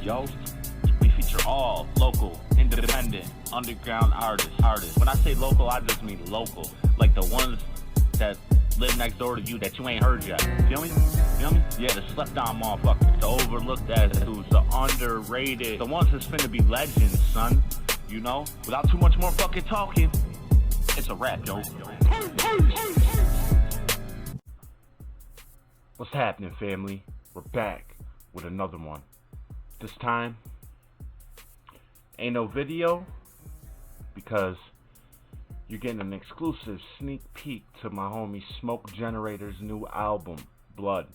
yo. We feature all local, independent, underground artists. When I say local, I just mean local. Like the ones that live next door to you that you ain't heard yet. Feel me? Yeah, the slept on motherfuckers, the overlooked ass dudes, the underrated, the ones that's finna be legends, son. You know? Without too much more fucking talking, it's a wrap, yo. What's happening, family? We're back with another one. This time, ain't no video because you're getting an exclusive sneak peek to my homie Smokegenerxtor's new album, Blood.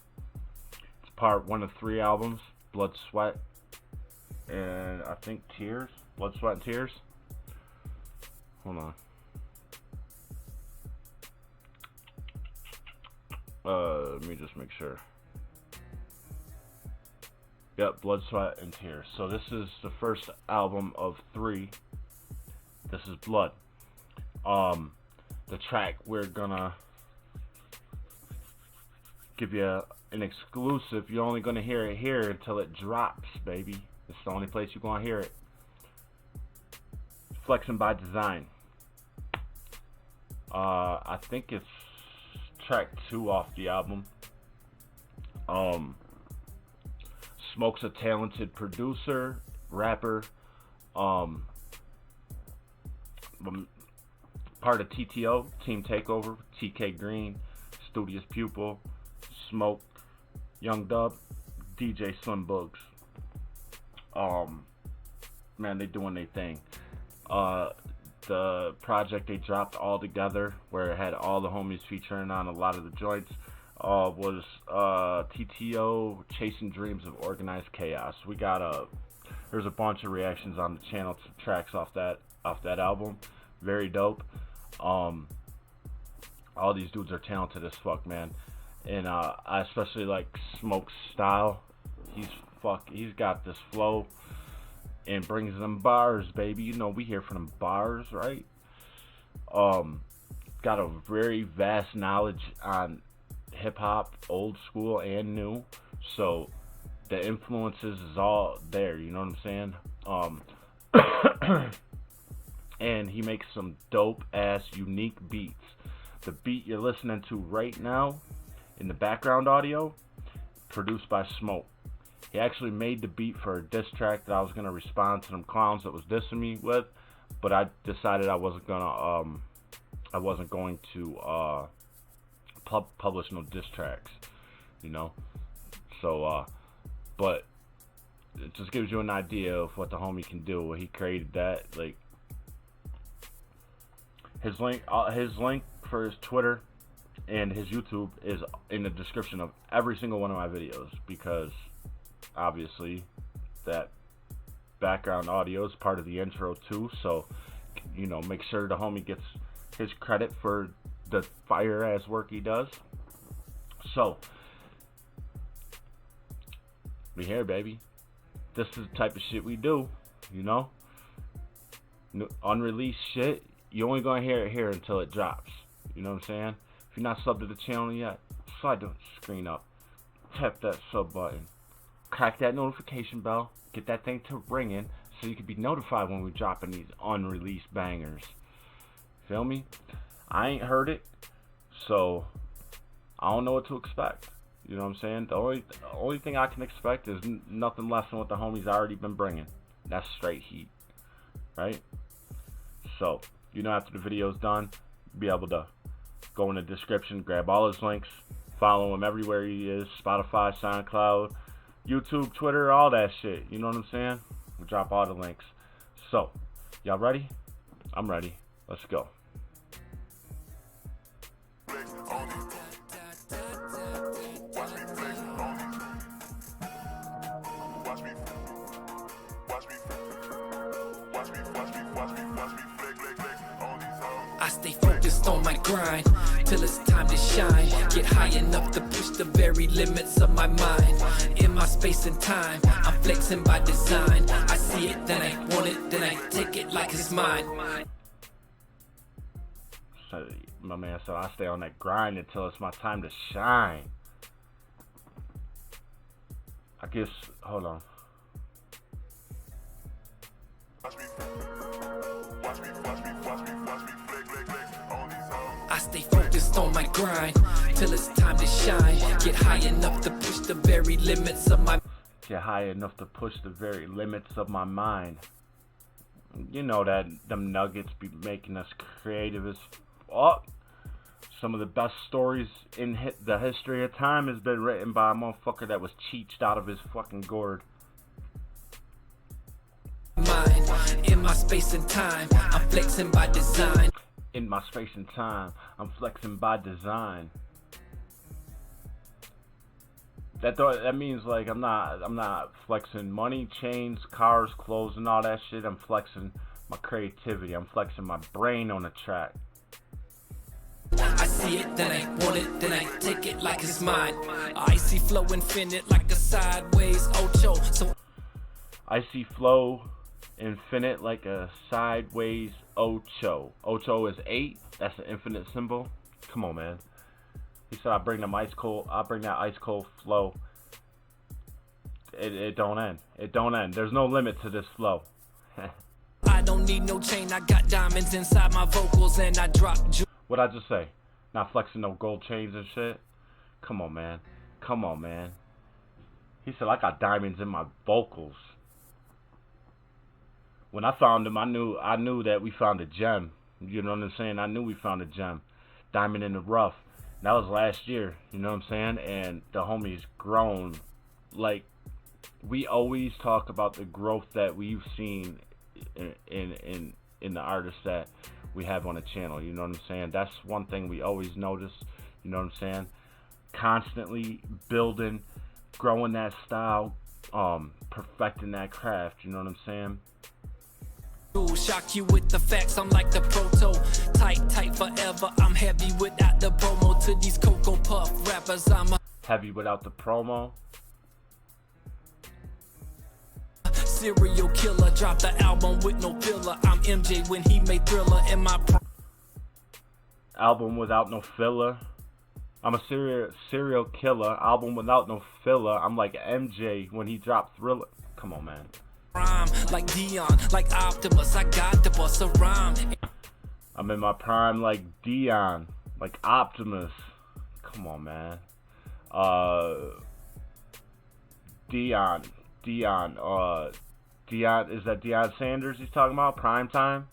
It's part 1 of 3 albums, Blood, Sweat, and I think Tears. Blood, Sweat, and Tears. Hold on. Let me just make sure. Yep, Blood, Sweat, and Tears. So this is the first album of 3. This is Blood. The track we're gonna give you an exclusive. You're only gonna hear it here until it drops, baby. It's the only place you're gonna hear it. Flexin by Design. I think it's track 2 off the album. Smoke's a talented producer, rapper, part of TTO, Team Takeover, TK Green, Studious Pupil, Smoke, Young Dub, DJ Slim Bugs. Man, they doing their thing. The project they dropped all together, where it had all the homies featuring on a lot of the joints, was TTO Chasing Dreams of Organized Chaos. We got there's a bunch of reactions on the channel to tracks off that album. Very dope. All these dudes are talented as fuck, man. And I especially like Smoke's style. He's got this flow and brings them bars, baby. You know, we here for them bars, right? Got a very vast knowledge on hip-hop, old school and new. So the influences is all there, you know what I'm saying? And he makes some dope-ass, unique beats. The beat you're listening to right now in the background audio, produced by Smoke. He actually made the beat for a diss track that I was gonna respond to them clowns that was dissing me with, but I decided I wasn't going to publish no diss tracks, you know. So, but it just gives you an idea of what the homie can do. When he created that, like his link for his Twitter and his YouTube is in the description of every single one of my videos, because obviously that background audio is part of the intro too, so you know, make sure the homie gets his credit for the fire ass work he does. So we here, baby. This is the type of shit we do, you know. Unreleased shit, you only gonna hear it here until it drops, you know what I'm saying? If you're not subbed to the channel yet, slide the screen up, tap that sub button, crack that notification bell, get that thing to ringing so you can be notified when we're dropping these unreleased bangers. Feel me? I ain't heard it, so I don't know what to expect. You know what I'm saying? The only thing I can expect is nothing less than what the homies already been bringing. That's straight heat, right? So, you know, after the video's done, be able to go in the description, grab all his links, follow him everywhere he is, Spotify, SoundCloud, YouTube, Twitter, all that shit. You know what I'm saying? We'll drop all the links. So, y'all ready? I'm ready. Let's go. I stay focused on my grind till it's time to shine. Get high enough to push the very limits of my mind. In my space and time, I'm flexing by design. I see it, then I want it, then I take it like it's mine. So, my man said I stay on that grind until it's my time to shine. I guess, hold on. focused on my grind till it's time to shine. Get high enough to push the very limits of my Get high enough to push the very limits of my mind. You know that them nuggets be making us creative as fuck. Some of the best stories in the history of time has been written by a motherfucker that was cheeched out of his fucking gourd. mind. In my space and time, I'm flexing by design. In my space and time, I'm flexing by design. That means like I'm not flexing money, chains, cars, clothes, and all that shit. I'm flexing my creativity. I'm flexing my brain on the track. I see it, then I want it, then I take it like it's mine. I see flow infinite like a sideways Ocho. So I see flow infinite like a sideways Ocho. Ocho is 8. That's an infinite symbol. Come on, man. He said I bring that ice cold flow. It don't end. It don't end. There's no limit to this flow. I don't need no chain. I got diamonds inside my vocals and I drop. What'd I just say? Not flexing no gold chains and shit? Come on, man. Come on, man. He said, I got diamonds in my vocals. When I found him, I knew that we found a gem. You know what I'm saying? I knew we found a gem. Diamond in the rough. That was last year. You know what I'm saying? And the homie's grown. Like, we always talk about the growth that we've seen in the artists that we have on the channel. You know what I'm saying? That's one thing we always notice. You know what I'm saying? Constantly building, growing that style, perfecting that craft. You know what I'm saying? Shock you with the facts, I'm like the tight forever. I'm heavy without the promo. To these Cocoa Puff rappers, I'm a heavy without the promo. serial killer. Drop the album with no filler. I'm MJ when he made Thriller in my album without no filler. I'm a serial killer. Album without no filler. I'm like MJ when he dropped Thriller. Come on, man. Rhyme like Dion, like Optimus. I got to bust a rhyme. I'm in my prime like Dion, like Optimus. Come on, man. Dion, is that Deion Sanders he's talking about? Prime time?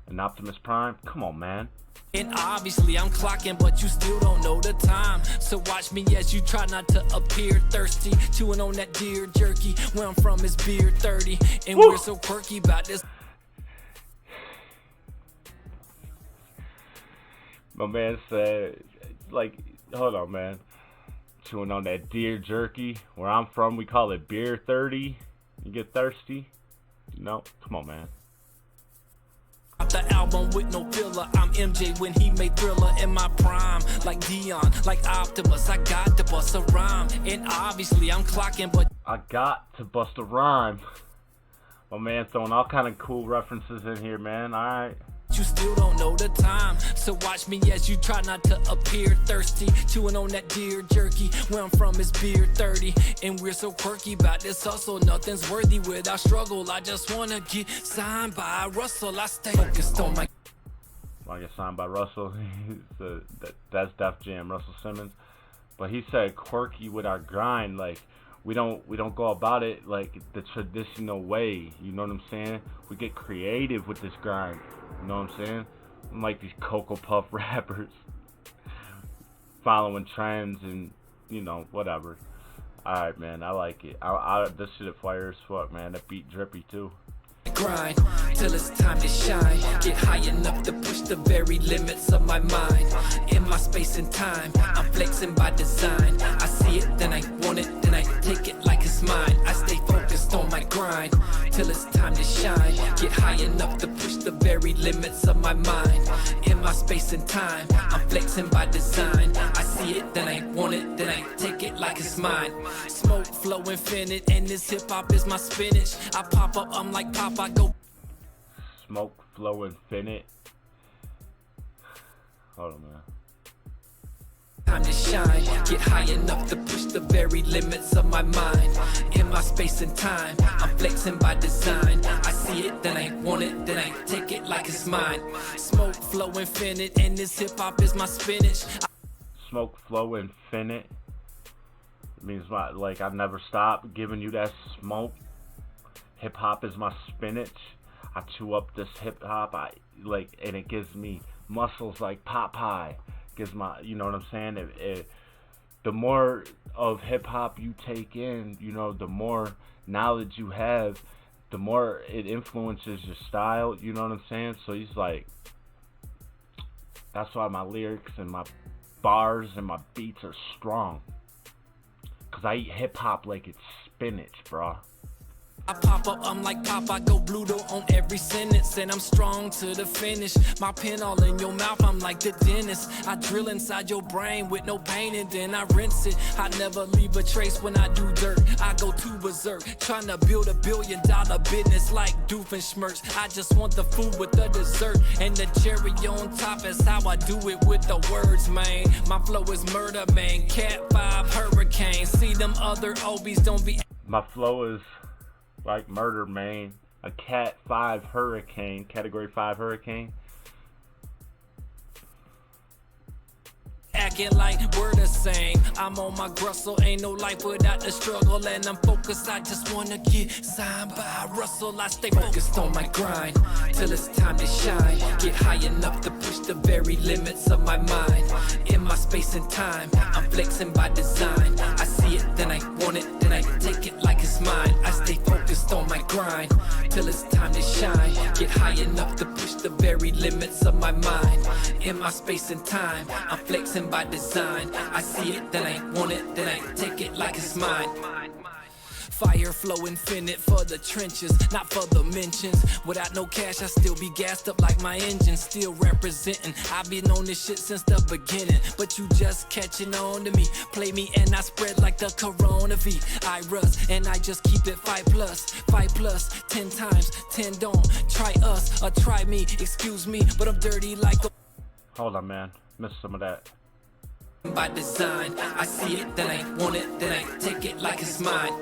And Optimus Prime? Come on, man. And obviously I'm clocking, but you still don't know the time. So watch me as you try not to appear thirsty. Chewing on that deer jerky. Where I'm from is beer 30. And we're so quirky about this. My man said, like, hold on, man. Chewing on that deer jerky. Where I'm from, we call it beer 30. You get thirsty? No? Come on, man. The album with no filler. I'm MJ when he made Thriller in my prime. Like Dion, like Optimus. I got to bust a rhyme. And obviously I'm clocking, but I got to bust a rhyme. My man throwing all kind of cool references in here, man. Alright. you still don't know the time. So watch me as you try not to appear thirsty. Chewing on that deer jerky. Where I'm from is beer 30. And we're so quirky about this hustle. Nothing's worthy without struggle. I just wanna get signed by Russell. I stay focused on my... I get signed by Russell. That's Def Jam, Russell Simmons. But he said quirky with our grind. Like, we don't go about it like the traditional way. You know what I'm saying? We get creative with this grind. You know what I'm saying? I'm like these Cocoa Puff rappers following trends and, you know, whatever. Alright, man, I like it. This shit fire as fuck, man. That beat drippy too. Grind till it's time to shine. Get high enough to push the very limits of my mind. In my space and time, I'm flexing by design. I see it, then I want it, then I take it like it's mine. I stay focused on my grind till it's time to shine. Get high enough to push the very limits of my mind. In my space and time, I'm flexing by design. I see it, then I want it, then I take it like it's mine. Smoke flow infinite, and this hip hop is my spinach. I pop up, I'm like pop. I go smoke flow infinite. Hold on, man. time to shine. Get high enough to push the very limits of my mind. In my space and time, I'm flexing by design. I see it, then I want it, then I take it like it's mine. Smoke flow infinite, and this hip hop is my spinach. Smoke flow infinite. It means like I never stop giving you that smoke. Hip hop is my spinach. I chew up this hip hop, and it gives me muscles like Popeye. Gives my, you know what I'm saying? The more of hip hop you take in, you know, the more knowledge you have, the more it influences your style. You know what I'm saying? So he's like, that's why my lyrics and my bars and my beats are strong. Cause I eat hip hop like it's spinach, bro. I pop up, I'm like Pop, I go Bluto on every sentence, and I'm strong to the finish. My pen all in your mouth, I'm like the dentist. I drill inside your brain with no pain, and then I rinse it. I never leave a trace when I do dirt. I go too berserk, trying to build $1 billion business like Doofenshmirtz. I just want the food with the dessert, and the cherry on top is how I do it with the words, man. My flow is murder, man. Cat 5 hurricane. See them other OBs don't be. My flow is like murder, man. A Cat 5 hurricane, category 5 hurricane. Acting like we're the same. I'm on my Grussel, ain't no life without the struggle, and I'm focused. I just wanna get signed by Russell. I stay focused on my grind till it's time to shine. Get high enough to push the very limits of my mind. In my space and time, I'm flexing by design. I see it, then I want it, then I take it like it's mine. I stay focused on my grind till it's time to shine. Get high enough to push the very limits of my mind. In my space and time, I'm flexing by design. I see it, then I want it, then I take it like it's mine. Fire flow infinite for the trenches, not for the mentions. Without no cash, I still be gassed up like my engine, still representing. I've been on this shit since the beginning, but you just catching on to me. Play me and I spread like the Corona V. I rust and I just keep it 5+, 10 times, 10 don't. Try us or try me, excuse me, but I'm dirty like a. Hold on, man. Missed some of that. By design, I see it, then I want it, then I take it like it's mine.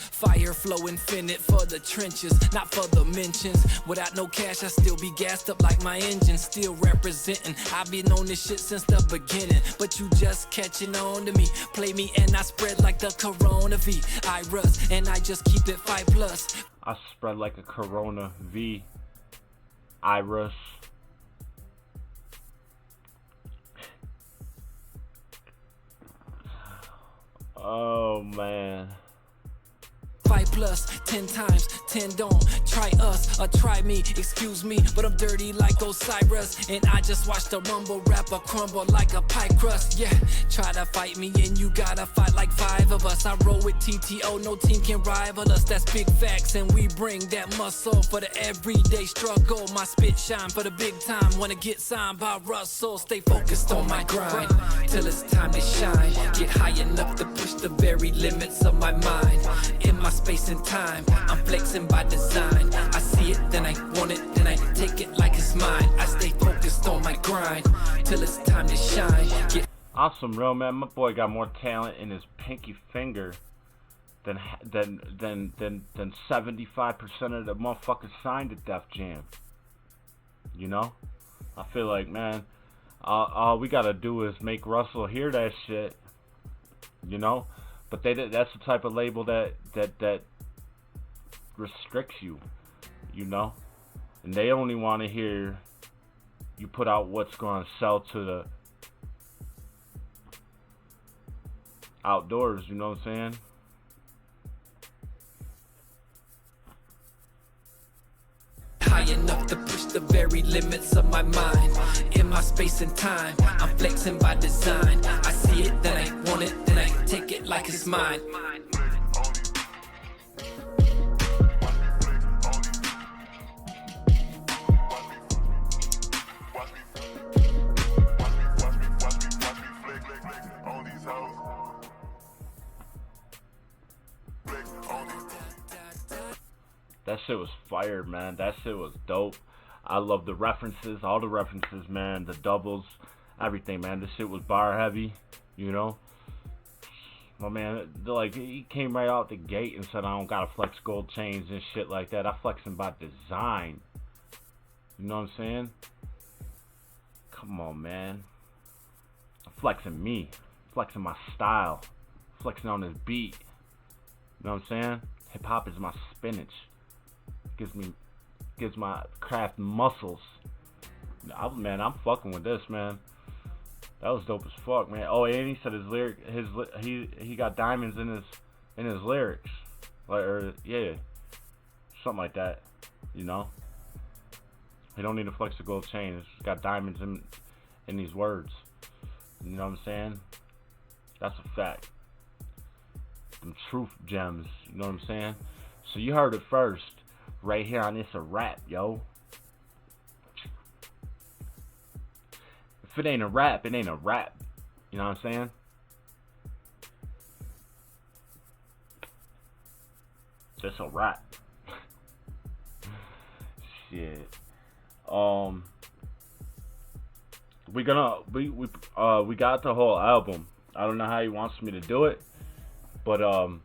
Fire flow infinite for the trenches, not for the mentions. Without no cash, I still be gassed up like my engine, still representing. I've been on this shit since the beginning, but you just catching on to me. Play me and I spread like the Corona V. I rust and I just keep it 5+. I spread like a Corona V. I rust. Oh man. 5+, 10 times, 10 don't. Try us or try me, excuse me, but I'm dirty like Osiris, and I just watch the rumble rapper crumble like a pie crust. Yeah, try to fight me and you gotta fight like 5 of us. I roll with TTO, no team can rival us. That's big facts, and we bring that muscle for the everyday struggle. My spit shine for the big time. Wanna get signed by Russell. Stay focused on my grind till it's time to shine. Get high enough to push the very limits of my mind. In my space and time, I'm flexing by design. I see it, then I want it, then I take it like it's mine. I stay focused on my grind till it's time to shine. Awesome, real man. My boy got more talent in his pinky finger than 75% of the motherfuckers signed to Def Jam. You know, I feel like, man, all we gotta do is make Russell hear that shit. You know. But that's the type of label that restricts you, you know? And they only want to hear you put out what's going to sell to the outdoors, you know what I'm saying? High enough to push the very limits of my mind. In my space and time, I'm flexing by design. I see it, then I want it, then I take it like it's mine. That shit was fire, man. That shit was dope. I love the references, all the references, man. The doubles. everything, man. This shit was bar heavy, you know. My man, like, he came right out the gate and said, I don't gotta flex gold chains and shit like that. I flexing by design. You know what I'm saying? Come on, man. I'm flexing me. Flexing my style. Flexing on this beat. You know what I'm saying? Hip hop is my spinach. Gives my craft muscles. Man, I'm fucking with this, man. That was dope as fuck, man. Oh, and he said he got diamonds in his lyrics, like, or yeah, something like that. You know, he don't need to flex a gold chain. It's got diamonds in these words. You know what I'm saying? That's a fact. Them truth gems. You know what I'm saying? So you heard it first, right here on It's a Rap, yo. If it ain't a rap, it ain't a rap. You know what I'm saying? It's a rap. Shit. We got the whole album. I don't know how he wants me to do it, but I'm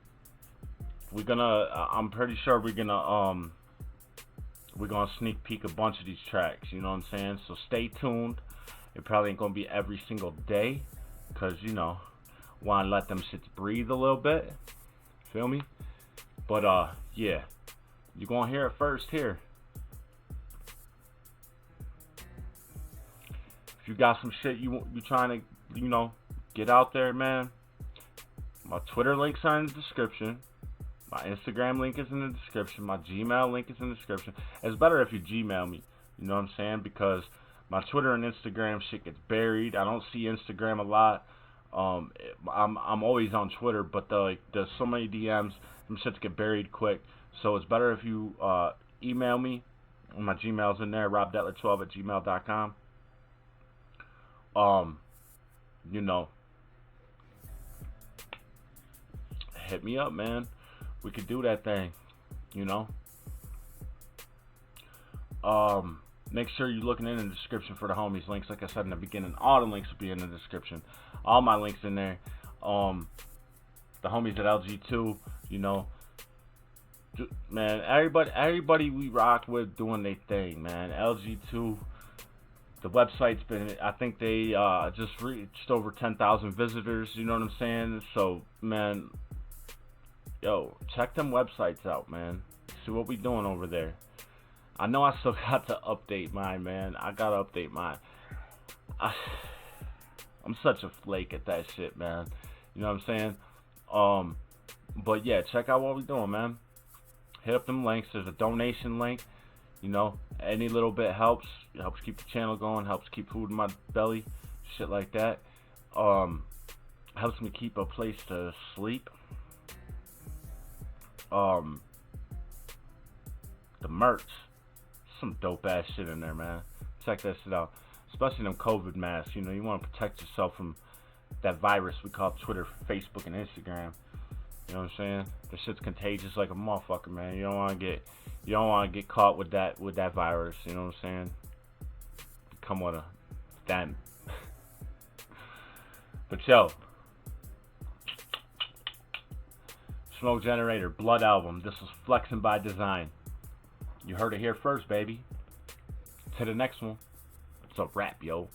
pretty sure we're gonna sneak peek a bunch of these tracks. You know what I'm saying? So stay tuned. It probably ain't gonna be every single day, cause you know, wanna let them shits breathe a little bit. Feel me? But yeah, you gonna hear it first here. If you got some shit you trying to, you know, get out there, man. My Twitter links are in the description. My Instagram link is in the description. My Gmail link is in the description. It's better if you Gmail me. You know what I'm saying? Because my Twitter and Instagram shit gets buried. I don't see Instagram a lot. I'm always on Twitter, but there's so many DMs, them shits get buried quick. So it's better if you email me. My Gmail's in there, robdetler12@gmail.com. You know, hit me up, man. We could do that thing, you know. Make sure you're looking in the description for the homies links. Like I said in the beginning, all the links will be in the description. All my links in there. The homies at LG2, you know. Man, everybody we rock with doing their thing, man. LG2, the website's been, I think they just reached over 10,000 visitors, you know what I'm saying? So, man, yo, check them websites out, man. See what we doing over there. I know I still got to update mine, man. I gotta update mine. I'm such a flake at that shit, man. You know what I'm saying? But yeah, check out what we doing, man. Hit up them links. There's a donation link. You know, any little bit helps. It helps keep the channel going. Helps keep food in my belly. Shit like that. Helps me keep a place to sleep. The merch. Some dope ass shit in there, man. Check that shit out. Especially them COVID masks. You know, you want to protect yourself from that virus we call Twitter, Facebook, and Instagram. You know what I'm saying? That shit's contagious like a motherfucker, man. You don't want to get caught with that virus. You know what I'm saying? Come with a damn. But yo, Smoke Generator, Blood album. This is Flexin by Design. You heard it here first, baby. To the next one. It's a wrap, yo.